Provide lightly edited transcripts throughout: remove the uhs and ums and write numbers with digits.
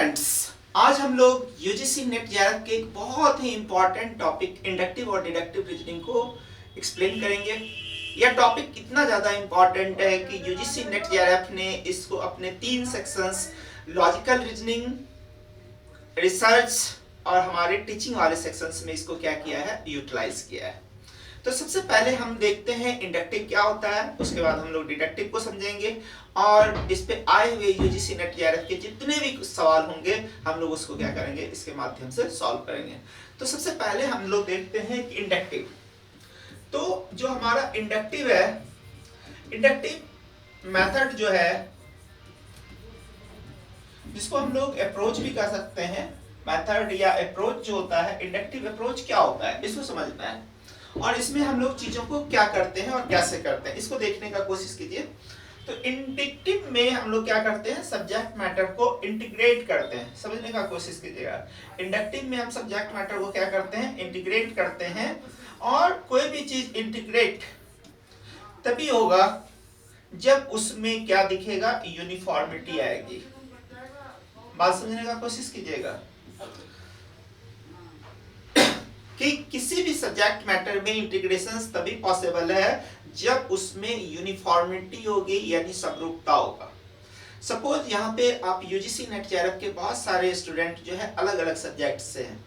Friends, आज हम लोग यूजीसी नेट जेआरएफ के एक बहुत ही इंपॉर्टेंट टॉपिक इंडक्टिव और डिडक्टिव रीजनिंग को एक्सप्लेन करेंगे। यह टॉपिक इतना ज़्यादा इंपॉर्टेंट है कि यूजीसी नेट जेआरएफ ने इसको अपने 3 सेक्शंस लॉजिकल रीजनिंग, रिसर्च और हमारे टीचिंग वाले सेक्शंस में इसको क्या किया है, यूटिलाइज किया है। तो सबसे पहले हम देखते हैं इंडक्टिव क्या होता है, उसके बाद हम लोग डिडक्टिव को समझेंगे और इस पे आए हुए यूजीसी नेट जेआरएफ के जितने भी सवाल होंगे हम लोग उसको क्या करेंगे, इसके माध्यम से सॉल्व करेंगे। तो सबसे पहले हम लोग देखते हैं कि इंडक्टिव। तो जो हमारा इंडक्टिव है, इंडक्टिव मेथड जो है, जिसको हम लोग अप्रोच भी कर सकते हैं, मेथड या अप्रोच जो होता है, इंडक्टिव अप्रोच क्या होता है इसको समझना है और इसमें हम लोग चीजों को क्या करते हैं और कैसे करते हैं इसको देखने का कोशिश कीजिए। तो इंडक्टिव में हम लोग क्या करते हैं, सब्जेक्ट मैटर को इंटीग्रेट करते हैं, समझने का कोशिश कीजिएगा। इंडक्टिव में हम सब्जेक्ट मैटर को क्या करते हैं, इंटीग्रेट करते हैं और कोई भी चीज इंटीग्रेट तभी होगा जब उसमें क्या दिखेगा, यूनिफॉर्मिटी आएगी। बात समझने का कोशिश कीजिएगा कि किसी भी सब्जेक्ट मैटर में इंटीग्रेशन तभी पॉसिबल है जब उसमें यूनिफॉर्मिटी होगी, यानी समरूपता होगा। सपोज यहाँ पे आप यूजीसी नेट जेआरएफ के बहुत सारे स्टूडेंट जो है अलग अलग सब्जेक्ट से हैं,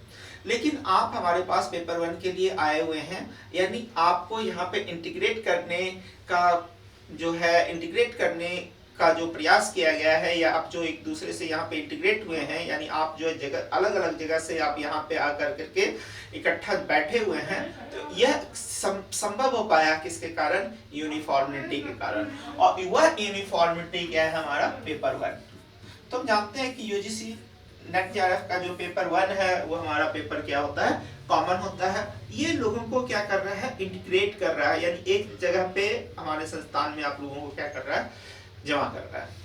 लेकिन आप हमारे पास पेपर 1 के लिए आए हुए हैं, यानी आपको यहाँ पे इंटीग्रेट करने का जो प्रयास किया गया है, या आप जो एक दूसरे से यहाँ पे इंटीग्रेट हुए हैं, यानी आप जो जगह अलग अलग जगह से आप यहाँ पे आकर करके इकट्ठा बैठे हुए हैं, तो यह संभव हो पाया किसके कारण, यूनिफॉर्मिटी के कारण। और वह यूनिफॉर्मिटी क्या है, हमारा पेपर 1। तो हम जानते हैं कि यूजीसी नेट जेआरएफ का जो पेपर 1 है वो हमारा पेपर क्या होता है, कॉमन होता है। ये लोगों को क्या कर रहा है, इंटीग्रेट कर रहा है, यानी एक जगह पे हमारे संस्थान में आप लोगों को क्या कर रहा है, जमा कर रहा है।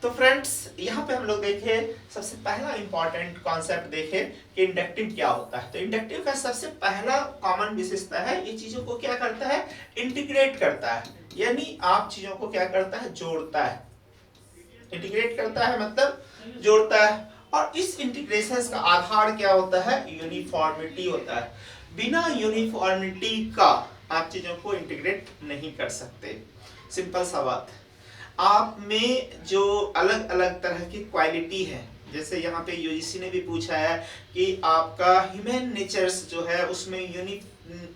तो फ्रेंड्स, यहाँ पे हम लोग देखें, सबसे पहला इंपॉर्टेंट कॉन्सेप्ट देखें कि इंडक्टिव क्या होता है। तो इंडक्टिव का सबसे पहला कॉमन विशेषता है, ये चीजों को क्या करता है, इंटीग्रेट करता है, यानी आप चीजों को क्या करता है, जोड़ता है। इंटीग्रेट करता है मतलब जोड़ता है, और इस इंटीग्रेशन का आधार क्या होता है, यूनिफॉर्मिटी होता है। बिना यूनिफॉर्मिटी का आप चीजों को इंटीग्रेट नहीं कर सकते। सिंपल सा बात है। आप में जो अलग अलग तरह की क्वालिटी है, जैसे यहाँ पे यूजीसी ने भी पूछा है कि आपका ह्यूमन नेचर्स जो है उसमें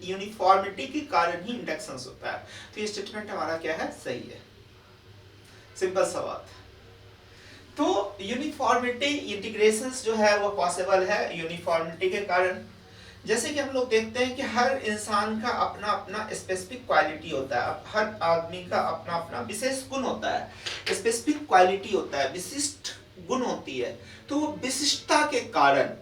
यूनिफॉर्मिटी के कारण ही इंडक्शंस होता है। तो ये स्टेटमेंट हमारा क्या है, सही है। सिंपल सा बात। तो यूनिफॉर्मिटी इंटीग्रेशंस जो है वो पॉसिबल है यूनिफॉर्मिटी के कारण। जैसे कि हम लोग देखते हैं कि हर इंसान का अपना अपना स्पेसिफिक क्वालिटी होता है, हर आदमी का अपना अपना विशेष गुण होता है, स्पेसिफिक क्वालिटी होता है, विशिष्ट गुण होती है। तो वो विशिष्टता के कारण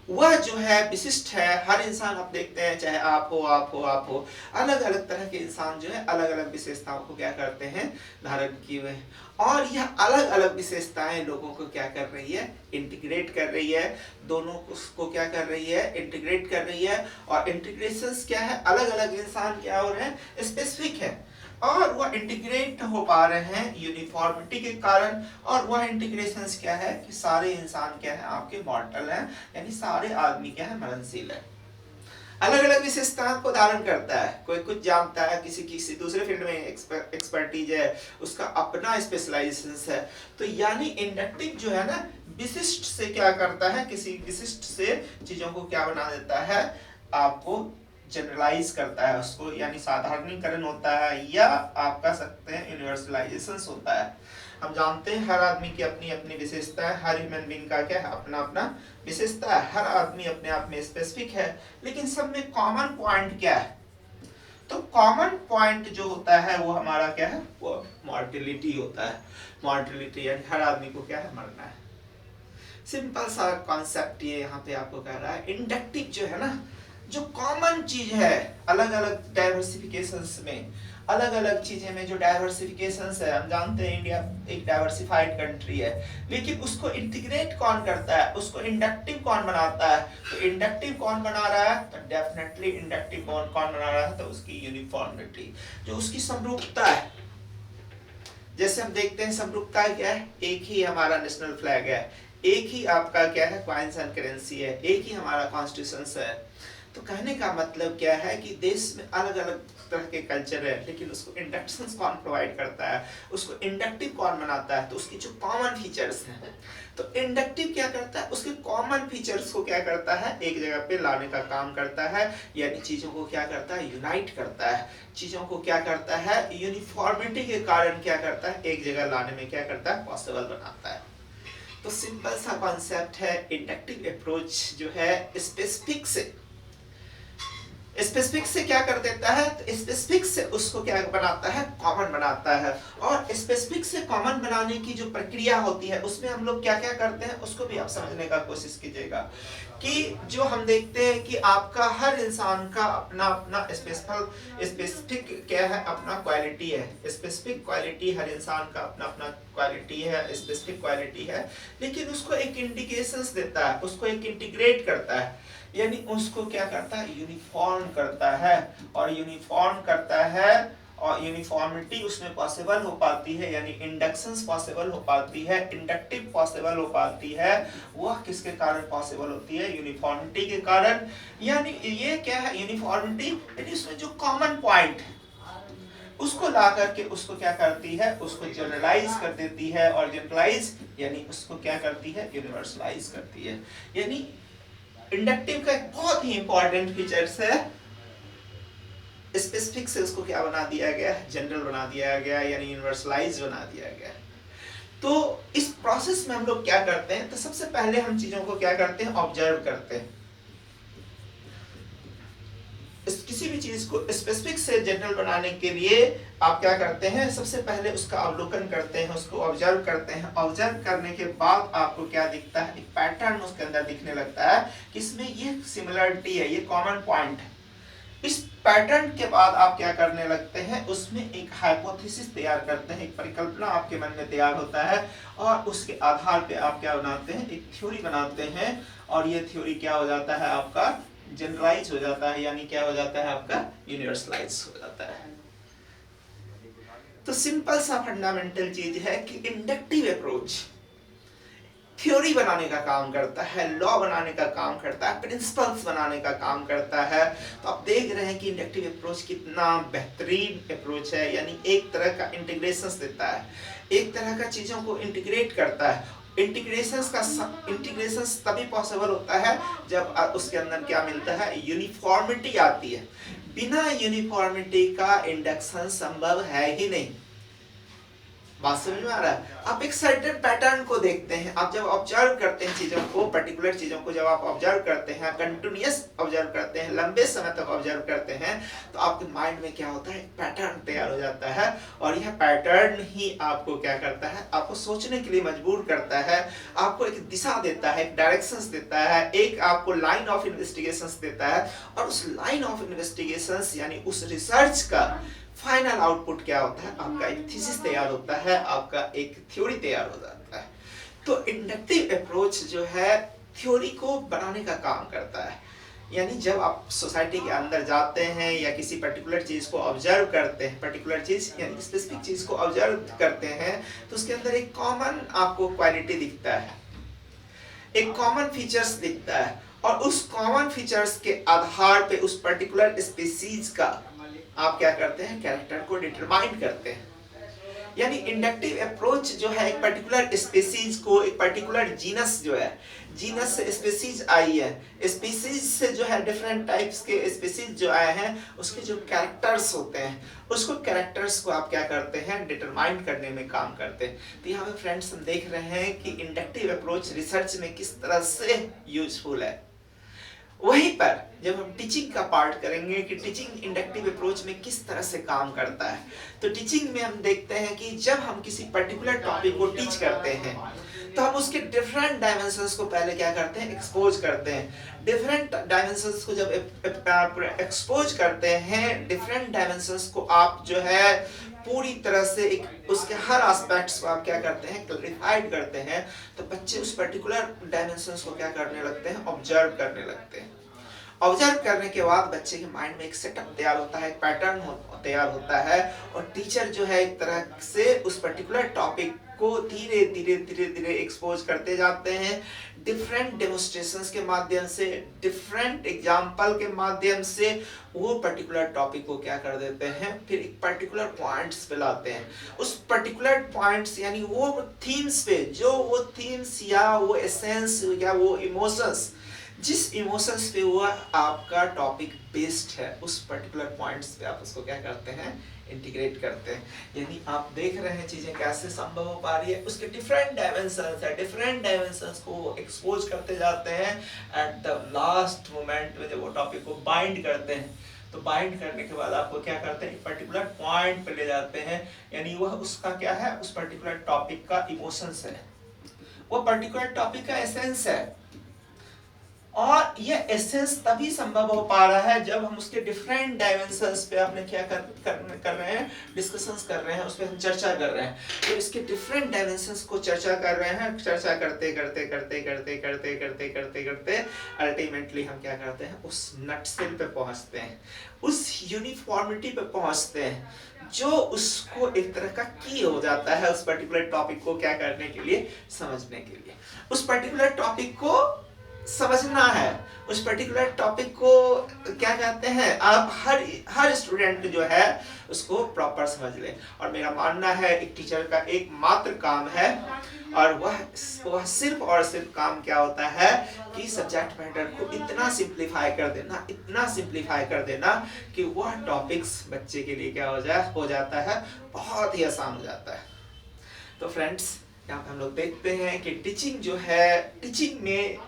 वह जो है विशिष्ट है। हर इंसान आप देखते हैं, चाहे आप हो, अलग अलग तरह के इंसान जो है अलग अलग विशेषताओं को क्या करते हैं, धारण किए हुए हैं, और यह अलग अलग विशेषताएं लोगों को क्या कर रही है, इंटीग्रेट कर रही है। दोनों उसको क्या कर रही है, इंटीग्रेट कर रही है। और इंटीग्रेशंस क्या है, अलग अलग इंसान क्या हो रहे हैं, स्पेसिफिक है, और वह इंटीग्रेट हो पा रहे हैं यूनिफॉर्मिटी के कारण। और वह इंटीग्रेशंस क्या है कि सारे इंसान क्या है, आपके मॉर्टल हैं, यानी सारे आदमी क्या है, मरणशील है। अलग अलग विशेषताओं को धारण करता है, कोई कुछ जानता है, किसी दूसरे फील्ड में एक्सपर्टीज है, उसका अपना स्पेशलाइजेशन है। तो यानी इंडक्टिव जो है ना, विशिष्ट से क्या करता है, किसी विशिष्ट से चीजों को क्या बना देता है, आपको जनरलाइज करता है उसको, यानी साधारणीकरण होता है, या आप कह सकते हैं यूनिवर्सलाइजेशन होता है। हम जानते हैं हर आदमी की अपनी अपनी विशेषता है, हर ह्यूमन बीइंग का क्या है, अपना अपना विशेषता है, हर आदमी अपने आप में स्पेसिफिक है, लेकिन सब में कॉमन पॉइंट क्या है। तो कॉमन पॉइंट जो होता है वो हमारा क्या है, वो मॉर्टेलिटी होता है। मॉर्टेलिटी यानी हर आदमी को क्या है, मरना है। सिंपल सा कॉन्सेप्ट ये यहाँ पे आपको कह रहा है। इंडक्टिव जो है ना, जो कॉमन चीज है, अलग अलग डाइवर्सिफिकेशंस में, अलग अलग चीजें में जो डाइवर्सिफिकेशंस है, हम जानते हैं इंडिया एक डाइवर्सिफाइड कंट्री है, लेकिन उसको इंटीग्रेट कौन करता है, उसको इंडक्टिव कौन बनाता है। तो इंडक्टिव कौन बना रहा है, तो डेफिनेटली इंडक्टिव कौन बना रहा है, तो उसकी यूनिफॉर्मिटी, जो उसकी समरूपता है, जैसे हम देखते हैं समरूपता क्या है, एक ही हमारा नेशनल फ्लैग है, एक ही आपका क्या है कॉइन्स एंड करेंसी है, एक ही हमारा कॉन्स्टिट्यूशन है। तो कहने का मतलब क्या है कि देश में अलग अलग तरह के कल्चर है, लेकिन उसको इंडक्शंस कौन प्रोवाइड करता है, उसको इंडक्टिव कौन बनाता है, तो उसकी जो कॉमन फीचर्स हैं। तो इंडक्टिव क्या करता है, उसके कॉमन फीचर्स को क्या करता है एक जगह पे लाने का काम करता है, यानी चीजों को क्या करता है यूनाइट करता है, चीजों को क्या करता है यूनिफॉर्मिटी के कारण क्या करता है एक जगह लाने में क्या करता है पॉसिबल बनाता है। तो सिंपल सा कॉन्सेप्ट है, इंडक्टिव अप्रोच जो है स्पेसिफिक से क्या कर देता है, तो स्पेसिफिक से उसको क्या बनाता है कॉमन बनाता है। और स्पेसिफिक से कॉमन बनाने की जो प्रक्रिया होती है उसमें हम लोग क्या क्या करते हैं उसको भी आप समझने का कोशिश कीजिएगा कि जो हम देखते हैं कि आपका हर इंसान का अपना अपना स्पेसिफिक क्या है अपना क्वालिटी है, स्पेसिफिक क्वालिटी हर इंसान का अपना अपना क्वालिटी है, स्पेसिफिक क्वालिटी है, लेकिन उसको एक इंडिकेशंस देता है, उसको एक इंटीग्रेट करता है, यानी उसको क्या करता है यूनिफॉर्म करता है, और यूनिफॉर्म करता है और यूनिफॉर्मिटी उसमें पॉसिबल हो पाती है, यानी इंडक्शंस पॉसिबल हो पाती है, इंडक्टिव पॉसिबल हो पाती है। वह किसके कारण पॉसिबल होती है, यूनिफॉर्मिटी के कारण। यानी ये क्या है यूनिफॉर्मिटी, यानी उसमें जो कॉमन पॉइंट उसको ला करके उसको क्या करती है उसको जनरलाइज कर देती है, और जनरलाइज यानी उसको क्या करती है यूनिवर्सलाइज करती है। यानी इंडक्टिव का एक बहुत ही इंपॉर्टेंट फीचर्स है, स्पेसिफिक से उसको क्या बना दिया गया जनरल बना दिया गया, यानी यूनिवर्सलाइज बना दिया गया। तो इस प्रोसेस में हम लोग क्या करते हैं, तो सबसे पहले हम चीजों को क्या करते हैं ऑब्जर्व करते हैं। किसी भी चीज को स्पेसिफिक से जनरल बनाने के लिए आप क्या करते हैं सबसे पहले उसका अवलोकन करते हैं, उसको ऑब्जर्व करते हैं। ऑब्जर्व करने के बाद आपको क्या दिखता है एक पैटर्न उसके अंदर दिखने लगता है कि इसमें ये सिमिलरिटी है, ये कॉमन पॉइंट है। इस पैटर्न के बाद आप क्या करने लगते हैं उसमें एक हाइपोथेसिस तैयार करते हैं, एक परिकल्पना आपके मन में तैयार होता है, और उसके आधार पे आप क्या बनाते हैं एक थ्योरी बनाते हैं, और ये थ्योरी क्या हो जाता है आपका जनरलाइज हो जाता है, यानी क्या हो जाता है आपका यूनिवर्सलाइज हो जाता है। तो सिंपल सा फंडामेंटल चीज है कि इंडक्टिव अप्रोच थ्योरी बनाने का काम करता है, लॉ बनाने का काम करता है, प्रिंसिपल्स बनाने का काम करता है। तो आप देख रहे हैं कि इंडक्टिव अप्रोच कितना बेहतरीन अप्रोच है, यानी एक तरह का इंटीग्रेशंस देता है, एक तरह का चीजों को इंटीग्रेट करता है। इंटीग्रेशंस तभी पॉसिबल होता है जब उसके अंदर क्या मिलता है यूनिफॉर्मिटी आती है। बिना यूनिफॉर्मिटी का इंडक्शन संभव है ही नहीं। बात समझ में आ रहा है? आप एक सर्टेन पैटर्न को देखते हैं, आप जब ऑब्जर्व करते हैं चीजों को, पर्टिकुलर चीजों को जब आप ऑब्जर्व करते हैं, कंटिन्यूअस ऑब्जर्व करते हैं, लंबे समय तक ऑब्जर्व करते हैं, तो आपके माइंड में क्या होता है एक पैटर्न तैयार हो जाता है, और यह पैटर्न ही आपको क्या करता है आपको सोचने के लिए मजबूर करता है, आपको एक दिशा देता है, एक डायरेक्शंस देता है, एक आपको लाइन ऑफ इन्वेस्टिगेशंस देता है, और उस लाइन ऑफ इन्वेस्टिगेशंस यानी उस रिसर्च का फाइनल आउटपुट क्या होता है आपका एक थीसिस तैयार होता है, आपका एक थ्योरी तैयार हो जाता है। तो इंडक्टिव अप्रोच जो है थ्योरी को बनाने का काम करता है, यानी जब आप सोसाइटी के अंदर जाते हैं या किसी पर्टिकुलर चीज को ऑब्जर्व करते हैं, पर्टिकुलर चीज यानी स्पेसिफिक चीज को ऑब्जर्व करते हैं, तो उसके अंदर एक कॉमन आपको क्वालिटी दिखता है, एक कॉमन फीचर्स दिखता है, और उस कॉमन फीचर्स के आधार पे उस पर्टिकुलर स्पीसीज का आप क्या करते हैं कैरेक्टर को डिटरमाइन करते हैं। यानी इंडक्टिव अप्रोच जो है एक पर्टिकुलर स्पीसीज को, एक पर्टिकुलर जीनस जो है, जीनस से स्पीसीज आई है, स्पीसीज से जो है डिफरेंट टाइप्स के स्पीसीज जो आए हैं उसके जो कैरेक्टर्स होते हैं, उसको कैरेक्टर्स को आप क्या करते हैं डिटरमाइन करने में काम करते हैं। तो यहाँ पे फ्रेंड्स हम देख रहे हैं कि इंडक्टिव अप्रोच रिसर्च में किस तरह से यूजफुल है। वहीं पर जब हम टीचिंग का पार्ट करेंगे कि टीचिंग इंडक्टिव अप्रोच में किस तरह से काम करता है, तो टीचिंग में हम देखते हैं कि जब हम किसी पर्टिकुलर टॉपिक को टीच करते हैं तो हम उसके डिफरेंट डायमेंशंस को पहले क्या करते हैं एक्सपोज करते हैं। डिफरेंट डायमेंशंस को जब एक्सपोज करते हैं, डिफरेंट डायमेंशंस को आप जो है पूरी तरह से एक उसके हर एस्पेक्ट्स को आप क्या करते हैं क्लैरिफाइड करते हैं, तो बच्चे उस पर्टिकुलर डायमेंशंस को क्या करने लगते हैं ऑब्जर्व करने लगते हैं। ऑब्जर्व करने के बाद बच्चे के माइंड में एक सेटअप तैयार होता है, एक पैटर्न तैयार होता है, और टीचर जो है एक तरह से उस पर्टिकुलर टॉपिक को धीरे धीरे धीरे धीरे एक्सपोज करते जाते हैं, डिफरेंट डेमोन्स्ट्रेशंस के माध्यम से, डिफरेंट एग्जाम्पल के माध्यम से वो पर्टिकुलर टॉपिक को क्या कर देते हैं, फिर एक पर्टिकुलर पॉइंट्स पे लाते हैं। उस पर्टिकुलर पॉइंट्स यानी वो थीम्स पे, जो वो थीम्स या वो एसेंस या वो इमोशंस, जिस इमोशंस पे वो आपका टॉपिक बेस्ड है, उस पर्टिकुलर पॉइंट्स पे आप उसको क्या करते हैं, इंटीग्रेट करते हैं। यानी आप देख रहे हैं चीजें कैसे संभव हो पा रही है, उसके डिफरेंट डायमेंशंस है, डिफरेंट डायमेंशंस को एक्सपोज करते जाते हैं। एट द लास्ट मोमेंट में जब वो टॉपिक को बाइंड करते हैं, तो बाइंड करने के बाद आपको क्या करते हैं, एक पर्टिकुलर पॉइंट पे ले जाते हैं, यानी वह उसका क्या है, उस पर्टिकुलर टॉपिक का इमोशंस है, वो पर्टिकुलर टॉपिक का एसेंस है। और ये एसेंस तभी संभव हो पा रहा है जब हम उसके डिफरेंट डायमेंशंस पे अपने क्या कर रहे हैं, डिस्कशंस कर रहे हैं, उस पर हम चर्चा कर रहे हैं। तो इसके डिफरेंट डायमेंशंस को चर्चा कर रहे हैं, चर्चा करते करते करते करते करते करते करते करते अल्टीमेटली हम क्या करते हैं, उस नटसेल पे पहुंचते हैं, उस यूनिफॉर्मिटी पे पहुंचते हैं, जो उसको एक तरह का की हो जाता है उस पर्टिकुलर टॉपिक को क्या करने के लिए, समझने के लिए। उस पर्टिकुलर टॉपिक को समझना है, उस पर्टिकुलर टॉपिक को क्या कहते हैं, आप हर स्टूडेंट जो है उसको प्रॉपर समझ ले। और मेरा मानना है एक टीचर का एकमात्र काम है, और वह सिर्फ और सिर्फ काम क्या होता है कि सब्जेक्ट मैटर को इतना सिंप्लीफाई कर देना, इतना सिंप्लीफाई कर देना कि वह टॉपिक्स बच्चे के लिए क्या हो जाता है, बहुत ही आसान हो जाता है। तो फ्रेंड्स, यहाँ पे हम लोग देखते हैं कि टीचिंग जो है, टीचिंग में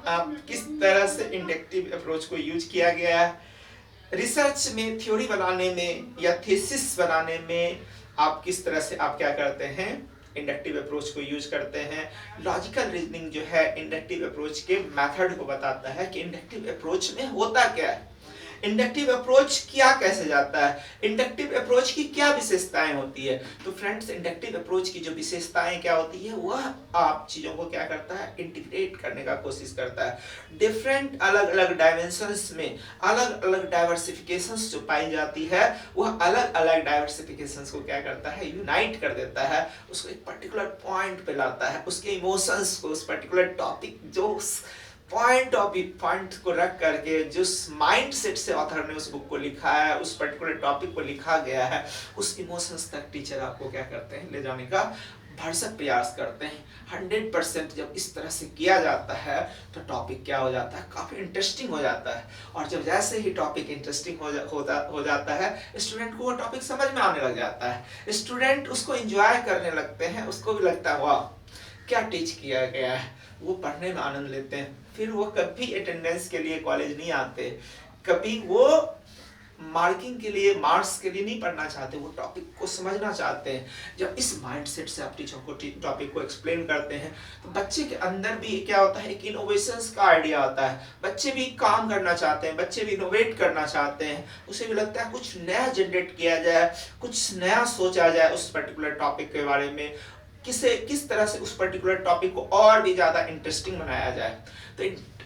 किस तरह से इंडक्टिव अप्रोच को यूज किया गया है। रिसर्च में थ्योरी बनाने में या थीसिस बनाने में आप किस तरह से आप क्या करते हैं, इंडक्टिव अप्रोच को यूज करते हैं। लॉजिकल रीजनिंग जो है इंडक्टिव अप्रोच के मेथड को बताता है कि इंडक्टिव अप्रोच में होता क्या है, इंडक्टिव अप्रोच किया कैसे जाता है, इंडक्टिव अप्रोच की क्या विशेषताएं होती है। तो फ्रेंड्स, इंडक्टिव अप्रोच की जो विशेषताएं क्या होती है, वह आप चीजों को क्या करता है, इंटीग्रेट करने का कोशिश करता है। डिफरेंट अलग अलग डायमेंशंस में अलग अलग डाइवर्सिफिकेशंस जो पाई जाती है, वह अलग अलग डाइवर्सिफिकेशंस को क्या करता है, यूनाइट कर देता है, उसको एक पर्टिकुलर पॉइंट पे लाता है, उसके इमोशंस को, उस पर्टिकुलर टॉपिक, जो पॉइंट को रख करके जिस माइंड सेट से ऑथर ने उस बुक को लिखा है, उस पर्टिकुलर टॉपिक को लिखा गया है, उस इमोशंस तक टीचर आपको क्या करते हैं, ले जाने का भरसक प्रयास करते हैं। 100% जब इस तरह से किया जाता है तो टॉपिक क्या हो जाता है, काफी इंटरेस्टिंग हो जाता है। और जब जैसे ही टॉपिक इंटरेस्टिंग हो जाता है, स्टूडेंट को वो टॉपिक समझ में आने लग जाता है, स्टूडेंट उसको एंजॉय करने लगते हैं, उसको भी लगता है वाह क्या टीच किया गया है, वो पढ़ने में आनंद लेते हैं। फिर वो कभी अटेंडेंस के लिए कॉलेज नहीं आते, कभी वो मार्किंग के लिए, मार्क्स के लिए नहीं पढ़ना चाहते, वो टॉपिक को समझना चाहते हैं। जब इस माइंडसेट से आप टीचर को टॉपिक को एक्सप्लेन करते हैं तो बच्चे के अंदर भी क्या होता है, एक इनोवेशंस का आइडिया आता है, बच्चे भी काम करना चाहते हैं, बच्चे भी इनोवेट करना चाहते हैं, उसे भी लगता है कुछ नया जनरेट किया जाए, कुछ नया सोचा जाए उस पर्टिकुलर टॉपिक के बारे में, किस तरह से उस पर्टिकुलर टॉपिक को और भी ज्यादा इंटरेस्टिंग बनाया जाए। तो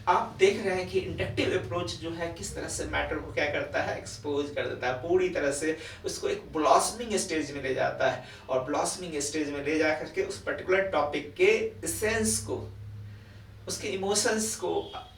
आप देख रहे हैं कि इंडक्टिव अप्रोच जो है किस तरह से मैटर को क्या करता है, एक्सपोज कर देता है, पूरी तरह से उसको एक ब्लॉसमिंग स्टेज में ले जाता है, और ब्लॉसमिंग स्टेज में ले जा करके उस पर्टिकुलर टॉपिक के एसेंस को, उसके इमोशंस को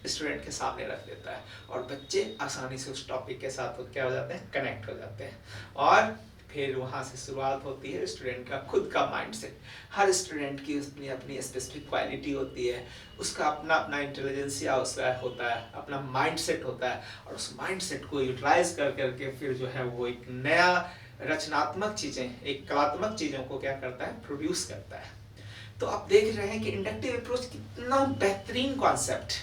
स्टूडेंट के सामने रख देता है, और बच्चे आसानी से उस टॉपिक के साथ क्या हो जाते हैं, कनेक्ट हो जाते हैं। और फिर वहाँ से शुरुआत होती है स्टूडेंट का खुद का माइंडसेट। हर स्टूडेंट की अपनी अपनी स्पेसिफिक क्वालिटी होती है, उसका अपना अपना इंटेलिजेंसिया उसका होता है, अपना माइंडसेट होता है, और उस माइंडसेट को यूटिलाइज कर करके फिर जो है वो एक नया रचनात्मक चीजें, एक कलात्मक चीजों को क्या करता है, प्रोड्यूस करता है। तो आप देख रहे हैं कि इंडक्टिव अप्रोच कितना बेहतरीन कॉन्सेप्ट।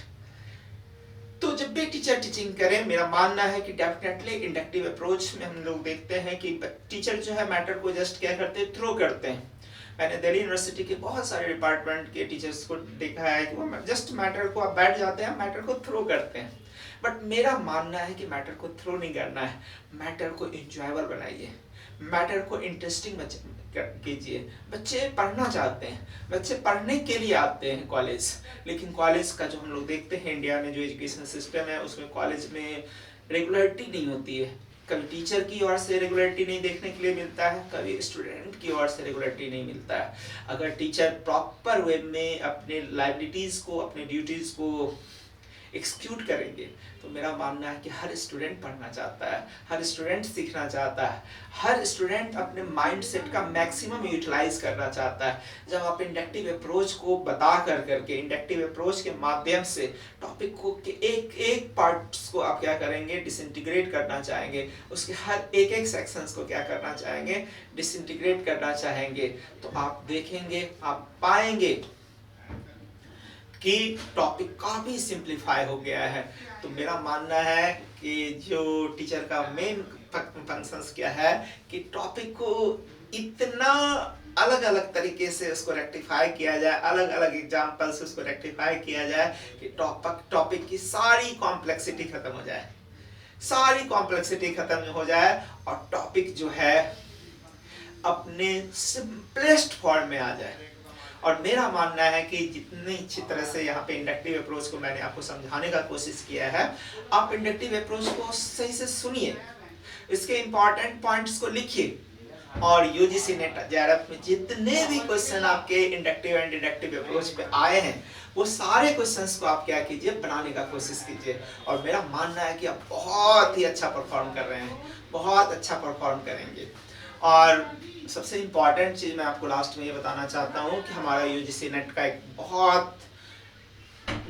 तो जब भी टीचर टीचिंग करें, मेरा मानना है कि डेफिनेटली इंडक्टिव अप्रोच में हम लोग देखते हैं कि टीचर जो है मैटर को जस्ट क्या करते हैं, थ्रो करते हैं। मैंने दिल्ली यूनिवर्सिटी के बहुत सारे डिपार्टमेंट के टीचर्स को देखा है कि वो जस्ट मैटर को आप बैठ जाते हैं, मैटर को थ्रो करते हैं। बट मेरा मानना है कि मैटर को थ्रो नहीं करना है, मैटर को एंजॉयबल बनाइए, मैटर को इंटरेस्टिंग कीजिए। बच्चे पढ़ना चाहते हैं, बच्चे पढ़ने के लिए आते हैं कॉलेज, लेकिन कॉलेज का जो हम लोग देखते हैं इंडिया में जो एजुकेशन सिस्टम है उसमें कॉलेज में रेगुलरिटी नहीं होती है। कभी टीचर की ओर से रेगुलरिटी नहीं देखने के लिए मिलता है, कभी स्टूडेंट की ओर से रेगुलरिटी नहीं मिलता है। अगर टीचर प्रॉपर वे में अपने लाइबिलिटीज़ को, अपने ड्यूटीज़ को एक्सिक्यूट करेंगे तो मेरा मानना है कि हर स्टूडेंट पढ़ना चाहता है, हर स्टूडेंट सीखना चाहता है, हर स्टूडेंट अपने माइंडसेट का मैक्सिमम यूटिलाइज करना चाहता है। जब आप इंडक्टिव अप्रोच को बता करके इंडक्टिव अप्रोच के माध्यम से टॉपिक को के एक एक पार्ट्स को आप क्या करेंगे, डिसइंटीग्रेट करना चाहेंगे, उसके हर एक एक सेक्शंस को क्या करना चाहेंगे, डिसइंटीग्रेट करना चाहेंगे, तो आप देखेंगे, आप पाएंगे कि टॉपिक काफ़ी सिंप्लीफाई हो गया है। तो मेरा मानना है कि जो टीचर का मेन फंक्शंस क्या है कि टॉपिक को इतना अलग अलग तरीके से उसको रेक्टिफाई किया जाए, अलग अलग एग्जाम्पल से उसको रेक्टिफाई किया जाए कि टॉपिक की सारी कॉम्प्लेक्सिटी खत्म हो जाए, सारी कॉम्प्लेक्सिटी खत्म हो जाए और टॉपिक जो है अपने सिंपलेस्ट फॉर्म में आ जाए। और मेरा मानना है कि जितनी अच्छी तरह से यहाँ पे इंडक्टिव अप्रोच को मैंने आपको समझाने का कोशिश किया है, आप इंडक्टिव अप्रोच को सही से सुनिए, इसके इंपॉर्टेंट पॉइंट्स को लिखिए और यूजीसी नेट जेआरएफ में जितने भी क्वेश्चन आपके इंडक्टिव एंड डिडक्टिव अप्रोच पे आए हैं वो सारे क्वेश्चंस को आप क्या कीजिए, बनाने का कोशिश कीजिए। और मेरा मानना है कि आप बहुत ही अच्छा परफॉर्म कर रहे हैं, बहुत अच्छा परफॉर्म करेंगे। और सबसे इम्पॉर्टेंट चीज़ मैं आपको लास्ट में ये बताना चाहता हूँ कि हमारा यूजीसी नेट का एक बहुत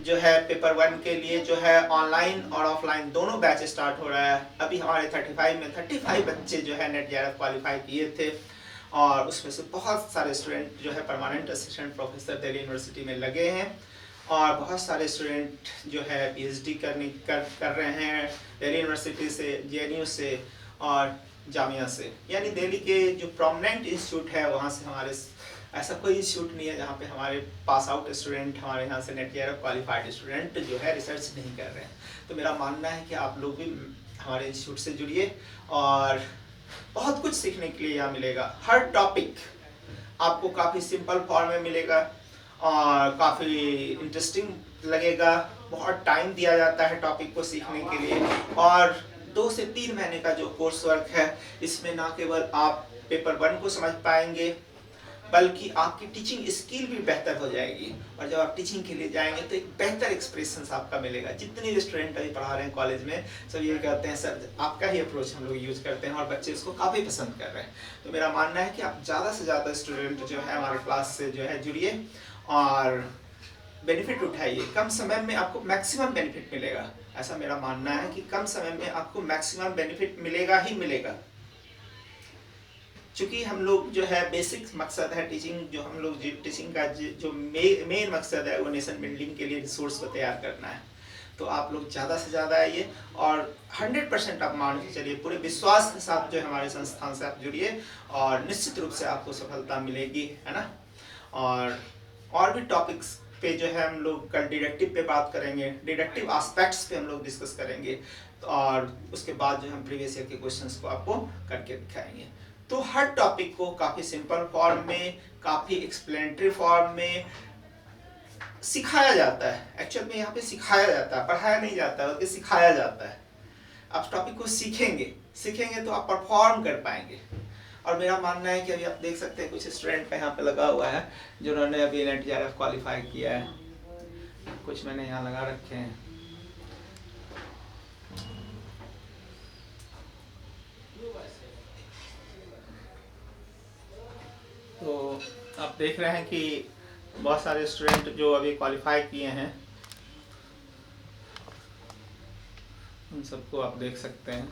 जो है पेपर 1 के लिए जो है ऑनलाइन और ऑफलाइन दोनों बैच स्टार्ट हो रहा है। अभी हमारे 35 बच्चे जो है नेट जेआरएफ क्वालिफाई किए थे और उसमें से बहुत सारे स्टूडेंट जो है permanent assistant professor Delhi university में लगे हैं और बहुत सारे स्टूडेंट जो है पीएचडी कर रहे हैं दिल्ली यूनिवर्सिटी से, जेएनयू से और जामिया से, यानी दिल्ली के जो प्रोमिनेंट इंस्टीट्यूट है वहाँ से। हमारे ऐसा कोई इंस्टीट्यूट नहीं है जहाँ पे हमारे पास आउट स्टूडेंट, हमारे यहाँ से नेट जेआरएफ क्वालिफाइड स्टूडेंट जो है रिसर्च नहीं कर रहे हैं। तो मेरा मानना है कि आप लोग भी हमारे इंस्टीट्यूट से जुड़िए और बहुत कुछ सीखने के लिए यहाँ मिलेगा। हर टॉपिक आपको काफ़ी सिंपल फॉर्म में मिलेगा और काफ़ी इंटरेस्टिंग लगेगा। बहुत टाइम दिया जाता है टॉपिक को सीखने के लिए और 2 से 3 महीने का जो कोर्स वर्क है इसमें ना केवल आप पेपर 1 को समझ पाएंगे बल्कि आपकी टीचिंग स्किल भी बेहतर हो जाएगी। और जब आप टीचिंग के लिए जाएंगे तो एक बेहतर एक्सप्रेशन आपका मिलेगा। जितने भी स्टूडेंट अभी पढ़ा रहे हैं कॉलेज में सब ये कहते हैं सर आपका ही अप्रोच हम लोग यूज करते हैं और बच्चे उसको काफ़ी पसंद कर रहे हैं। तो मेरा मानना है कि आप ज़्यादा से ज़्यादा स्टूडेंट जो है हमारे क्लास से जो है जुड़िए और बेनिफिट उठाइए। कम समय में आपको मैक्सिमम बेनिफिट मिलेगा, ऐसा मेरा मानना है कि कम समय में आपको मैक्सिमम बेनिफिट मिलेगा ही मिलेगा। क्योंकि हम लोग जो है बेसिक मकसद है टीचिंग, जो हम लोग टीचिंग का जो मेन मकसद है वो नेशन बिल्डिंग के लिए रिसोर्स को तैयार करना है। तो आप लोग ज़्यादा से ज़्यादा आइए और 100% आप मान के चलिए, पूरे विश्वास के साथ जो हमारे संस्थान से आप जुड़िए और निश्चित रूप से आपको सफलता मिलेगी, है ना। और भी टॉपिक्स पे जो है हम लोग कल डिडक्टिव पे बात करेंगे, डिडक्टिव एस्पेक्ट्स पे हम लोग डिस्कस करेंगे और उसके बाद जो हम प्रीवियस ईयर के क्वेश्चंस को आपको करके दिखाएंगे। तो हर टॉपिक को काफ़ी सिंपल फॉर्म में, काफ़ी एक्सप्लेनेटरी फॉर्म में सिखाया जाता है। एक्चुअल में यहाँ पे सिखाया जाता है, पढ़ाया नहीं जाता है बल्कि सिखाया जाता है। आप टॉपिक को सीखेंगे तो आप परफॉर्म कर पाएंगे। और मेरा मानना है कि अभी आप देख सकते हैं कुछ स्टूडेंट का यहाँ पे लगा हुआ है जिन्होंने अभी नेट जेआरएफ क्वालिफाई किया है, कुछ मैंने यहाँ लगा रखे हैं। तो आप देख रहे हैं कि बहुत सारे स्टूडेंट जो अभी क्वालिफाई किए हैं उन सबको आप देख सकते हैं।